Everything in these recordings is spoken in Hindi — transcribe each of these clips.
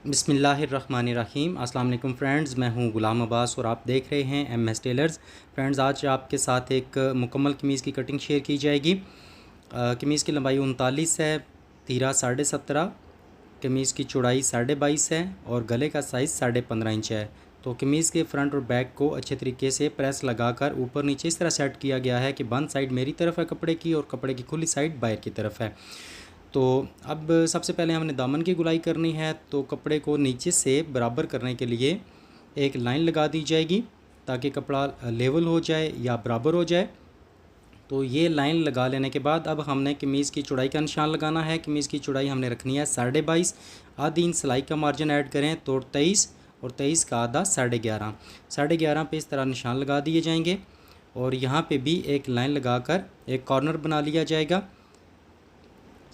बिस्मिल्लाहिर्रहमानिर्रहीम। अस्सलाम वालेकुम फ्रेंड्स, मैं हूं ग़ुलाम अब्बास और आप देख रहे हैं एम एस टेलर्स। फ्रेंड्स, आज आपके साथ एक मुकम्मल कमीज़ की कटिंग शेयर की जाएगी। कमीज़ की लंबाई 39 है, तीरा 17.5, कमीज़ की चौड़ाई 22.5 है और गले का साइज़ 15.5 इंच है। तो कमीज़ के फ्रंट और बैक को अच्छे तरीके से प्रेस लगाकर ऊपर नीचे इस तरह सेट किया गया है कि बंद साइड मेरी तरफ है कपड़े की और कपड़े की खुली साइड बाहर की तरफ है। तो अब सबसे पहले हमने दामन की गुलाई करनी है, तो कपड़े को नीचे से बराबर करने के लिए एक लाइन लगा दी जाएगी ताकि कपड़ा लेवल हो जाए या बराबर हो जाए। तो ये लाइन लगा लेने के बाद अब हमने कमीज़ की चौड़ाई का निशान लगाना है। कमीज़ की चौड़ाई हमने रखनी है 22.5। आधी इंच सिलाई का मार्जिन ऐड करें तो 23 और 23 का आधा 11.5। 11.5 पे इस तरह निशान लगा दिए जाएंगे और यहाँ पे भी एक लाइन लगाकर एक कॉर्नर बना लिया जाएगा।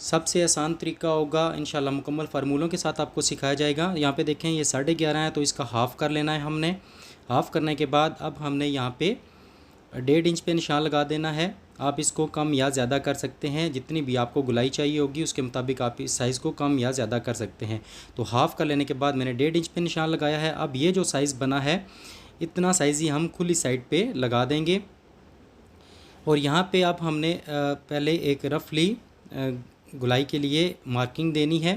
सबसे आसान तरीका होगा, इंशाल्लाह मुकम्मल फार्मूलों के साथ आपको सिखाया जाएगा। यहाँ पे देखें ये 11.5 है तो इसका हाफ़ कर लेना है हमने। हाफ़ करने के बाद अब हमने यहाँ पे 1.5 इंच पे निशान लगा देना है। आप इसको कम या ज़्यादा कर सकते हैं, जितनी भी आपको गुलाई चाहिए होगी उसके मुताबिक आप इस साइज़ को कम या ज़्यादा कर सकते हैं। तो हाफ़ कर लेने के बाद मैंने 1.5 इंच पे निशान लगाया है। अब ये जो साइज़ बना है इतना साइज़ ही हम खुली साइड पे लगा देंगे और यहाँ पे अब हमने पहले एक रफली गुलाई के लिए मार्किंग देनी है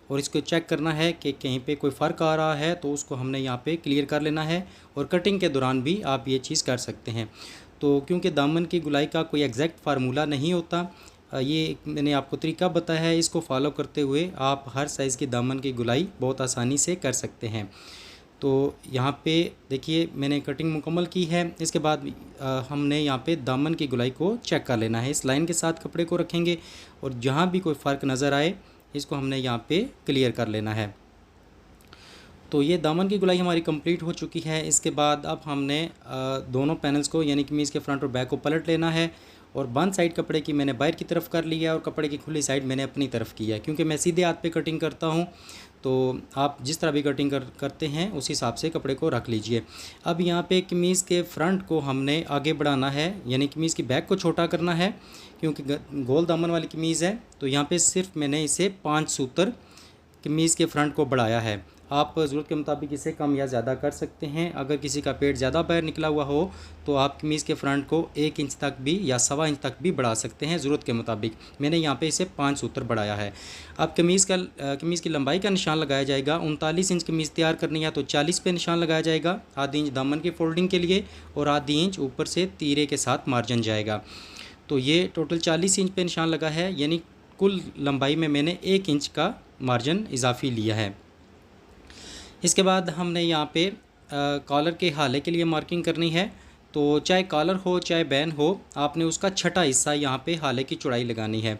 और इसको चेक करना है कि कहीं पे कोई फ़र्क आ रहा है तो उसको हमने यहाँ पे क्लियर कर लेना है और कटिंग के दौरान भी आप ये चीज़ कर सकते हैं। तो क्योंकि दामन की गुलाई का कोई एग्जैक्ट फार्मूला नहीं होता, ये मैंने आपको तरीका बताया है, इसको फॉलो करते हुए आप हर साइज़ की दामन की गुलाई बहुत आसानी से कर सकते हैं। तो यहाँ पे देखिए मैंने कटिंग मुकम्मल की है। इसके बाद हमने यहाँ पे दामन की गुलाई को चेक कर लेना है। इस लाइन के साथ कपड़े को रखेंगे और जहाँ भी कोई फ़र्क नज़र आए इसको हमने यहाँ पे क्लियर कर लेना है। तो ये दामन की गुलाई हमारी कंप्लीट हो चुकी है। इसके बाद अब हमने दोनों पैनल्स को यानी कमीज़ के फ्रंट और बैक को पलट लेना है और बंद साइड कपड़े की मैंने बाहर की तरफ कर लिया और कपड़े की खुली साइड मैंने अपनी तरफ की है। क्योंकि मैं सीधे हाथ पे कटिंग करता हूँ तो आप जिस तरह भी कटिंग करते हैं उस हिसाब से कपड़े को रख लीजिए। अब यहाँ पे कमीज़ के फ्रंट को हमने आगे बढ़ाना है, यानी कमीज़ की बैक को छोटा करना है क्योंकि गोल दामन वाली कमीज़ है। तो यहाँ पे सिर्फ मैंने इसे 5 सूत्र कमीज़ के फ्रंट को बढ़ाया है। आप ज़रूरत के मुताबिक इसे कम या ज़्यादा कर सकते हैं। अगर किसी का पेट ज़्यादा बाहर निकला हुआ हो तो आप कमीज़ के फ्रंट को 1 इंच तक भी या 1.25 इंच तक भी बढ़ा सकते हैं ज़रूरत के मुताबिक। मैंने यहाँ पे इसे 5 सूत्र बढ़ाया है। अब कमीज़ की लंबाई का निशान लगाया जाएगा। 39 इंच कमीज़ तैयार करनी है तो 40 पे निशान लगाया जाएगा। आधी इंच दामन की फोल्डिंग के लिए और आधी इंच ऊपर से तीरे के साथ मार्जिन जाएगा। तो ये टोटल 40 इंच पे निशान लगा है, यानी कुल लंबाई में मैंने 1 इंच का मार्जिन इजाफी लिया है। इसके बाद हमने यहाँ पे कॉलर के हाले के लिए मार्किंग करनी है। तो चाहे कॉलर हो चाहे बैन हो, आपने उसका छठा हिस्सा यहाँ पे हाले की चौड़ाई लगानी है।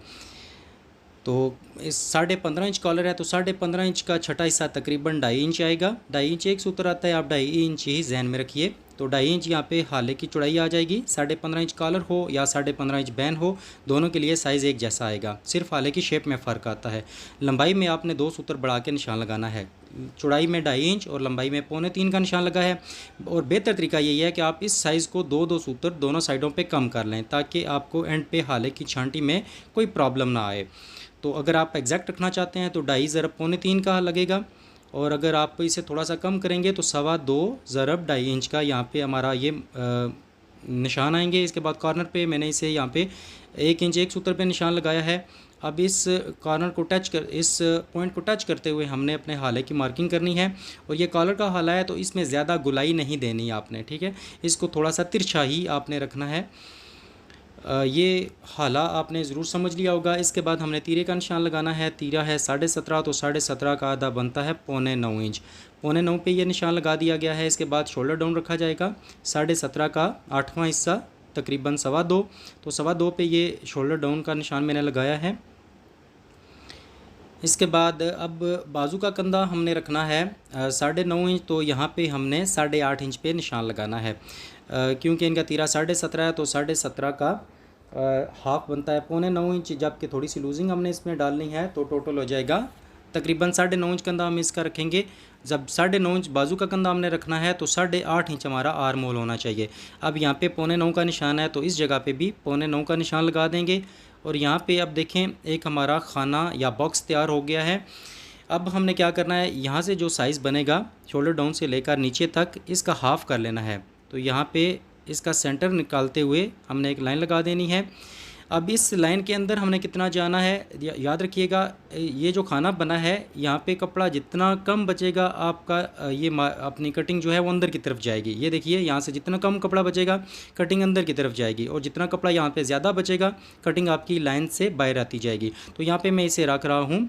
तो इस 15.5 इंच कॉलर है तो 15.5 इंच का छठा हिस्सा तकरीबन 2.5 इंच आएगा। 2.5 इंच एक सूत्र आता है, आप 2.5 इंच ही जहन में रखिए। तो 2.5 इंच यहाँ पे हाले की चौड़ाई आ जाएगी। 15.5 इंच कॉलर हो या 15.5 इंच बैन हो, दोनों के लिए साइज़ एक जैसा आएगा, सिर्फ हाले की शेप में फ़र्क आता है। लंबाई में आपने 2 सूत्र बढ़ा के निशान लगाना है। चौड़ाई में 2.5 इंच और लंबाई में 2.25 का निशान लगा है। और बेहतर तरीका यही है कि आप इस साइज़ को 2-2 सूत्र दोनों साइडों पे कम कर लें ताकि आपको एंड पे हाले की छांटी में कोई प्रॉब्लम ना आए। तो अगर आप एग्जैक्ट रखना चाहते हैं तो 2.5 ज़रब 2.25 का लगेगा और अगर आप इसे थोड़ा सा कम करेंगे तो 2.25 ज़रब 2.5 इंच का यहाँ पे हमारा ये निशान आएंगे। इसके बाद कॉर्नर पे मैंने इसे यहाँ पे 1 इंच एक सूत्र पे निशान लगाया है। अब इस कॉर्नर को इस पॉइंट को टच करते हुए हमने अपने हाले की मार्किंग करनी है। और ये कॉलर का हाला है तो इसमें ज़्यादा गुलाई नहीं देनी आपने, ठीक है। इसको थोड़ा सा तिरछा ही आपने रखना है। ये हाला आपने ज़रूर समझ लिया होगा। इसके बाद हमने तीरे का निशान लगाना है। तीरा है 17.5 तो 17.5 का आधा बनता है 9.25 इंच। 9.25 पे ये निशान लगा दिया गया है। इसके बाद शोल्डर डाउन रखा जाएगा। 17.5 का 8वां हिस्सा तकरीबन 2.25, तो 2.25 पे ये शोल्डर डाउन का निशान मैंने लगाया है। इसके बाद अब बाजू का कंधा हमने रखना है 9.5 इंच, तो यहाँ पे हमने 8.5 इंच पे निशान लगाना है। क्योंकि इनका तीरा 17.5 है तो 17.5 का हाफ बनता है 9.25 इंच, जबकि थोड़ी सी लूजिंग हमने इसमें डालनी है तो टोटल हो जाएगा तकरीबन 9.5 इंच कंधा हम इसका रखेंगे। जब 9.5 इंच बाजू का कंधा हमने रखना है तो 8.5 इंच हमारा आर्म होल होना चाहिए। अब यहाँ पे 9.25 का निशान है तो इस जगह पे भी 9.25 का निशान लगा देंगे। और यहाँ पे अब देखें एक हमारा खाना या बॉक्स तैयार हो गया है। अब हमने क्या करना है, यहाँ से जो साइज़ बनेगा शोल्डर डाउन से लेकर नीचे तक इसका हाफ़ कर लेना है। तो यहाँ पे इसका सेंटर निकालते हुए हमने एक लाइन लगा देनी है। अब इस लाइन के अंदर हमने कितना जाना है, याद रखिएगा ये जो खाना बना है यहाँ पे कपड़ा जितना कम बचेगा आपका अपनी कटिंग जो है वो अंदर की तरफ जाएगी। ये देखिए यहाँ से जितना कम कपड़ा बचेगा कटिंग अंदर की तरफ जाएगी, और जितना कपड़ा यहाँ पे ज़्यादा बचेगा कटिंग आपकी लाइन से बाहर आती जाएगी। तो यहाँ पे मैं इसे रख रहा हूँ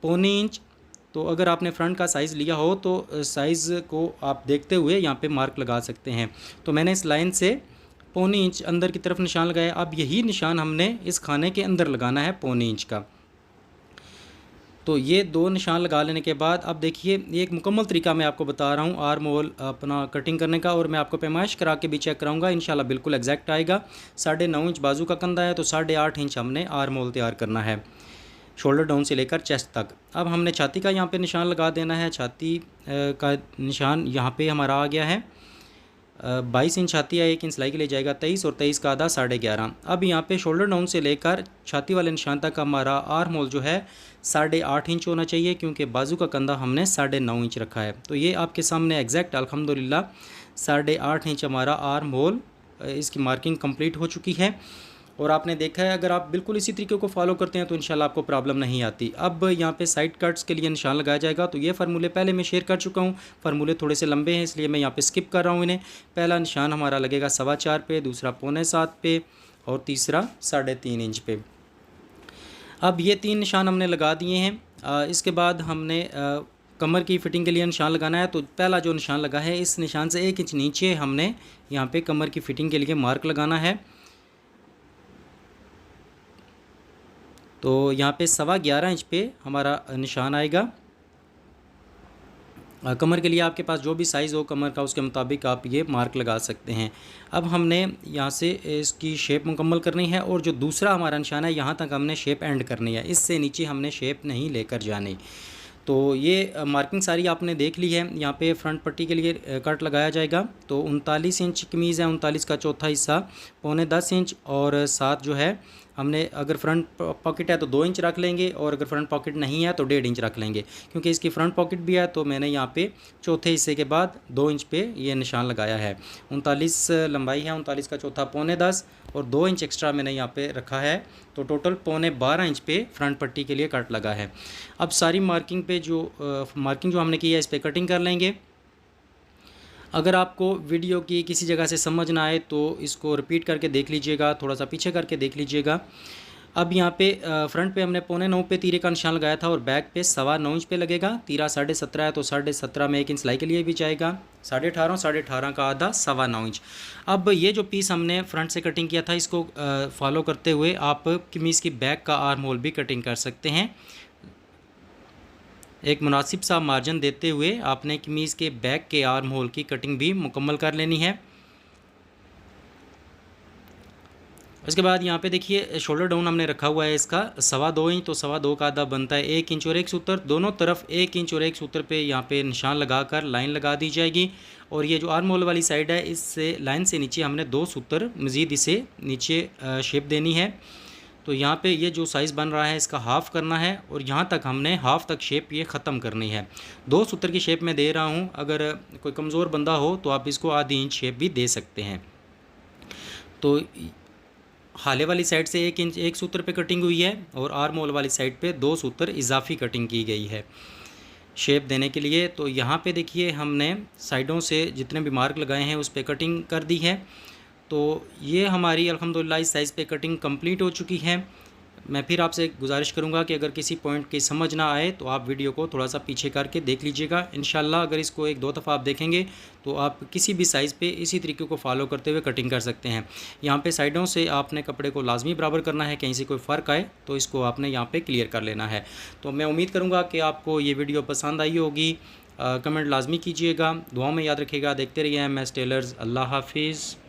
1.25 इंच। तो अगर आपने फ्रंट का साइज़ लिया हो तो साइज़ को आप देखते हुए यहाँ पे मार्क लगा सकते हैं। तो मैंने इस लाइन से 1.25 इंच अंदर की तरफ निशान लगाया। अब यही निशान हमने इस खाने के अंदर लगाना है 1.25 इंच का। तो ये 2 निशान लगा लेने के बाद अब देखिए ये एक मुकम्मल तरीका मैं आपको बता रहा हूँ आर्म होल अपना कटिंग करने का, और मैं आपको पैमाइश करा के भी चेक कराऊंगा, इंशाल्लाह बिल्कुल एग्जैक्ट आएगा। 9.5 इंच बाजू का कंधा है तो 8.5 इंच हमने आर्म होल तैयार करना है शोल्डर डाउन से लेकर चेस्ट तक। अब हमने छाती का यहाँ पे निशान लगा देना है। छाती का निशान यहाँ पे हमारा आ गया है 22 इंच छाती है, 1 इंच सिलाई के लिए जाएगा 23, और 23 का आधा 11.5। अब यहाँ पे शोल्डर डाउन से लेकर छाती वाले निशान तक हमारा आर्म होल जो है 8.5 इंच होना चाहिए, क्योंकि बाजू का कंधा हमने 9.5 इंच रखा है। तो ये आपके सामने एग्जैक्ट अल्हम्दुलिल्लाह 8.5 इंच हमारा आर्म होल, इसकी मार्किंग कंप्लीट हो चुकी है। और आपने देखा है अगर आप बिल्कुल इसी तरीके को फॉलो करते हैं तो इंशाल्लाह आपको प्रॉब्लम नहीं आती। अब यहाँ पे साइड कट्स के लिए निशान लगाया जाएगा। तो ये फार्मूले पहले मैं शेयर कर चुका हूँ, फार्मूले थोड़े से लंबे हैं इसलिए मैं यहाँ पे स्किप कर रहा हूँ इन्हें। पहला निशान हमारा लगेगा 4.25 पे, दूसरा 6.25 पे, और तीसरा 3.5 इंच पे। अब ये 3 निशान हमने लगा दिए हैं। इसके बाद हमने कमर की फ़िटिंग के लिए निशान लगाना है। तो पहला जो निशान लगा है इस निशान से 1 इंच नीचे हमने यहाँ पे कमर की फ़िटिंग के लिए मार्क लगाना है। तो यहाँ पे 11.25 इंच पे हमारा निशान आएगा। कमर के लिए आपके पास जो भी साइज़ हो कमर का उसके मुताबिक आप ये मार्क लगा सकते हैं। अब हमने यहाँ से इसकी शेप मुकम्मल करनी है, और जो दूसरा हमारा निशान है यहाँ तक हमने शेप एंड करनी है, इससे नीचे हमने शेप नहीं लेकर जानी। तो ये मार्किंग सारी आपने देख ली है। यहाँ पे फ्रंट पट्टी के लिए कट लगाया जाएगा। तो 39 इंच कमीज़ है, 39 का चौथा हिस्सा 9.25 इंच, और साथ जो है हमने अगर फ्रंट पॉकेट है तो 2 इंच रख लेंगे, और अगर फ्रंट पॉकेट नहीं है तो 1.5 इंच रख लेंगे, क्योंकि इसकी फ्रंट पॉकेट भी है। तो मैंने यहाँ पे चौथे हिस्से के बाद 2 इंच पे ये निशान लगाया है। 39 लंबाई है, 39 का चौथा 9.25, और 2 इंच एक्स्ट्रा मैंने यहाँ पे रखा है। तो टोटल 12.25 इंच पे फ्रंट पट्टी के लिए कट लगा है। अब सारी मार्किंग पे जो मार्किंग जो हमने की है इस पर कटिंग कर लेंगे। अगर आपको वीडियो की किसी जगह से समझ ना आए तो इसको रिपीट करके देख लीजिएगा, थोड़ा सा पीछे करके देख लीजिएगा। अब यहाँ पे फ्रंट पे हमने 8.25 पे तीरे का निशान लगाया था, और बैक पे 9.25 इंच पे लगेगा। तीरा 17.5 है तो 17.5 में 1 इंच सिलाई के लिए भी जाएगा। 18.5 का आधा 9.25 इंच। अब ये जो पीस हमने फ्रंट से कटिंग किया था इसको फॉलो करते हुए आप कमीज़ की बैक का आर्म होल भी कटिंग कर सकते हैं। एक मुनासिब सा मार्जिन देते हुए आपने कमीज़ के बैक के आर्म होल की कटिंग भी मुकम्मल कर लेनी है। उसके बाद यहाँ पे देखिए शोल्डर डाउन हमने रखा हुआ है इसका 2.25 इंच, तो 2.25 का आधा बनता है 1 इंच और 1 सूत्र। दोनों तरफ 1 इंच और 1 सूत्र पे यहाँ पे निशान लगाकर लाइन लगा दी जाएगी। और ये जो आर्म होल वाली साइड है इससे लाइन से नीचे हमने 2 सूत्र मज़ीद इसे नीचे शेप देनी है। तो यहाँ पे ये जो साइज़ बन रहा है इसका हाफ़ करना है, और यहाँ तक हमने हाफ़ तक शेप ये ख़त्म करनी है। 2 सूत्र की शेप में दे रहा हूँ, अगर कोई कमज़ोर बंदा हो तो आप इसको आधी इंच शेप भी दे सकते हैं। तो हाले वाली साइड से 1 इंच 1 सूत्र पे कटिंग हुई है, और आर्म होल वाली साइड पे 2 सूत्र इजाफी कटिंग की गई है शेप देने के लिए। तो यहाँ पे देखिए हमने साइडों से जितने भी मार्क लगाए हैं उस पर कटिंग कर दी है। तो ये हमारी अल्हम्दुलिल्लाह इस साइज़ पे कटिंग कंप्लीट हो चुकी है। मैं फिर आपसे गुजारिश करूंगा कि अगर किसी पॉइंट की समझ ना आए तो आप वीडियो को थोड़ा सा पीछे करके देख लीजिएगा। इंशाल्लाह अगर इसको 1-2 दफ़ा आप देखेंगे तो आप किसी भी साइज़ पे इसी तरीके को फॉलो करते हुए कटिंग कर सकते हैं। यहाँ पे साइडों से आपने कपड़े को लाजमी बराबर करना है, कहीं से कोई फ़र्क आए तो इसको आपने यहाँ पर क्लियर कर लेना है। तो मैं उम्मीद करूँगा कि आपको ये वीडियो पसंद आई होगी। कमेंट लाजमी कीजिएगा, दुआओं में याद रखिएगा। देखते रहिए MS टेलर्स। अल्लाह हाफिज़।